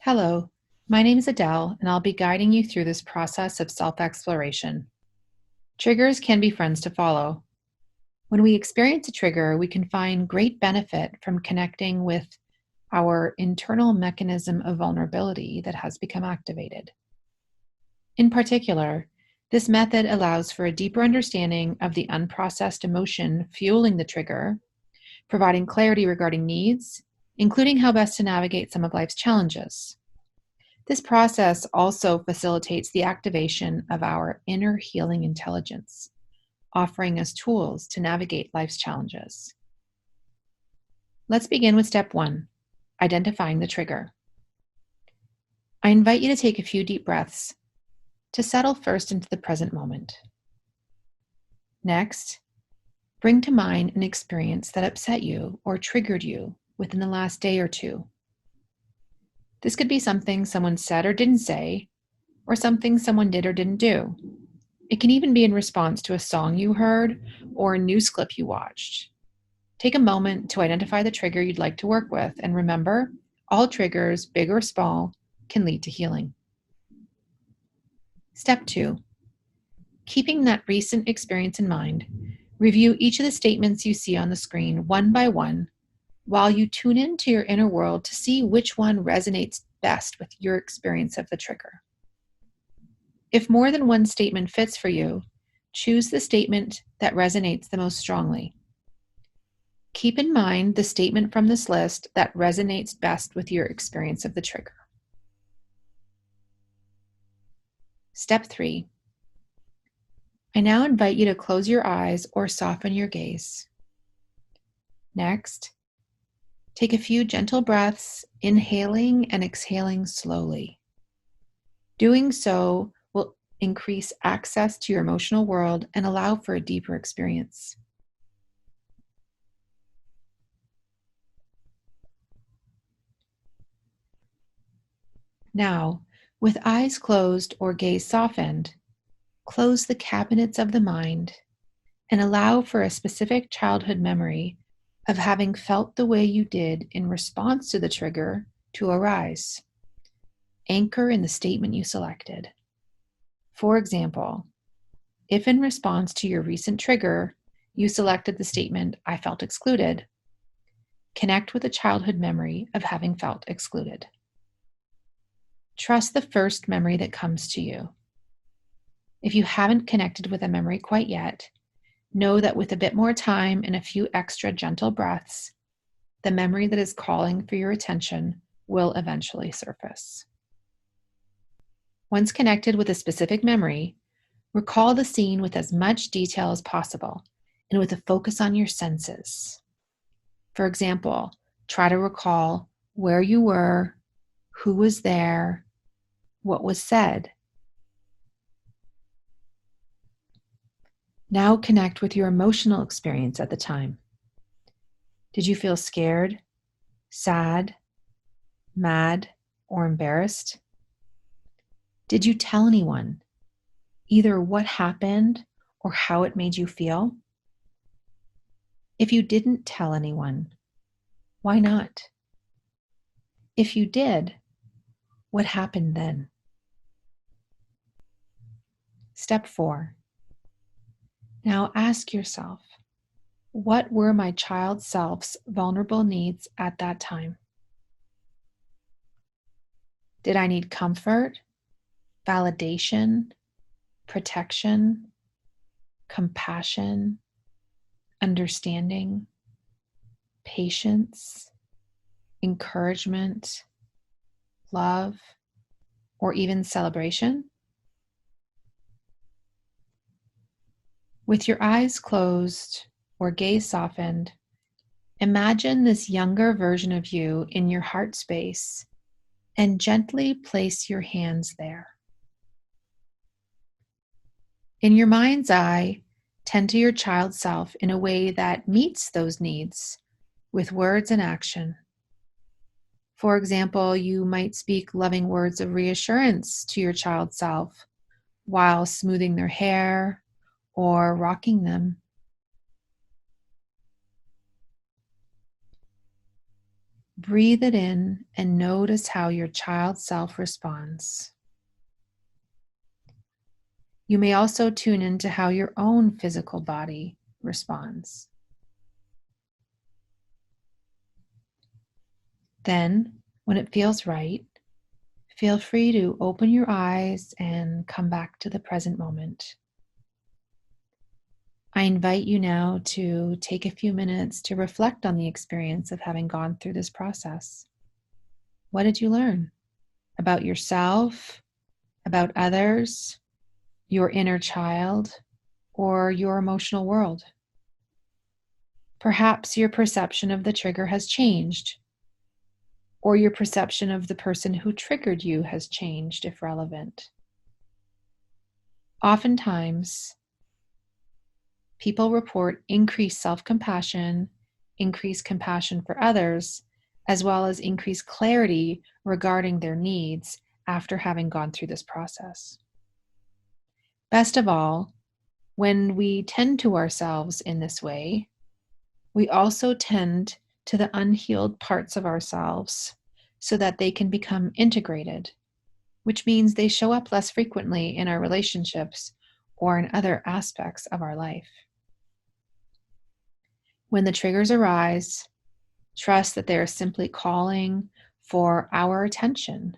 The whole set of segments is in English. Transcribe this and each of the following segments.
Hello, my name is Adele, and I'll be guiding you through this process of self-exploration. Triggers can be friends to follow. When we experience a trigger, we can find great benefit from connecting with our internal mechanism of vulnerability that has become activated. In particular, this method allows for a deeper understanding of the unprocessed emotion fueling the trigger, providing clarity regarding needs, including how best to navigate some of life's challenges. This process also facilitates the activation of our inner healing intelligence, offering us tools to navigate life's challenges. Let's begin with step 1, identifying the trigger. I invite you to take a few deep breaths to settle first into the present moment. Next, bring to mind an experience that upset you or triggered you within the last day or two. This could be something someone said or didn't say, or something someone did or didn't do. It can even be in response to a song you heard or a news clip you watched. Take a moment to identify the trigger you'd like to work with, and remember, all triggers, big or small, can lead to healing. Step 2. Keeping that recent experience in mind, review each of the statements you see on the screen one by one while you tune into your inner world to see which one resonates best with your experience of the trigger. If more than one statement fits for you, choose the statement that resonates the most strongly. Keep in mind the statement from this list that resonates best with your experience of the trigger. Step 3. I now invite you to close your eyes or soften your gaze. Next, take a few gentle breaths, inhaling and exhaling slowly. Doing so will increase access to your emotional world and allow for a deeper experience. Now, with eyes closed or gaze softened, close the cabinets of the mind and allow for a specific childhood memory of having felt the way you did in response to the trigger to arise. Anchor in the statement you selected. For example, if in response to your recent trigger, you selected the statement, "I felt excluded," connect with a childhood memory of having felt excluded. Trust the first memory that comes to you. If you haven't connected with a memory quite yet, know that with a bit more time and a few extra gentle breaths, the memory that is calling for your attention will eventually surface. Once connected with a specific memory, recall the scene with as much detail as possible and with a focus on your senses. For example, try to recall where you were, who was there, what was said. Now connect with your emotional experience at the time. Did you feel scared, sad, mad, or embarrassed? Did you tell anyone either what happened or how it made you feel? If you didn't tell anyone, why not? If you did, what happened then? Step 4. Now ask yourself, what were my child self's vulnerable needs at that time? Did I need comfort, validation, protection, compassion, understanding, patience, encouragement, love, or even celebration? With your eyes closed or gaze softened, imagine this younger version of you in your heart space and gently place your hands there. In your mind's eye, tend to your child self in a way that meets those needs with words and action. For example, you might speak loving words of reassurance to your child self while smoothing their hair or rocking them. Breathe it in and notice how your child self responds. You may also tune into how your own physical body responds. Then, when it feels right, feel free to open your eyes and come back to the present moment. I invite you now to take a few minutes to reflect on the experience of having gone through this process. What did you learn about yourself, about others, your inner child, or your emotional world? Perhaps your perception of the trigger has changed, or your perception of the person who triggered you has changed if relevant. Oftentimes, people report increased self-compassion, increased compassion for others, as well as increased clarity regarding their needs after having gone through this process. Best of all, when we tend to ourselves in this way, we also tend to the unhealed parts of ourselves so that they can become integrated, which means they show up less frequently in our relationships or in other aspects of our life. When the triggers arise, trust that they are simply calling for our attention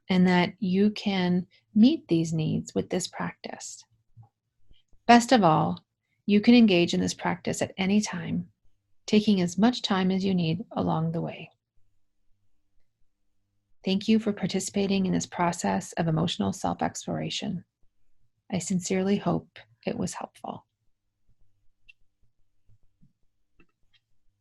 and that you can meet these needs with this practice. Best of all, you can engage in this practice at any time, taking as much time as you need along the way. Thank you for participating in this process of emotional self-exploration. I sincerely hope it was helpful.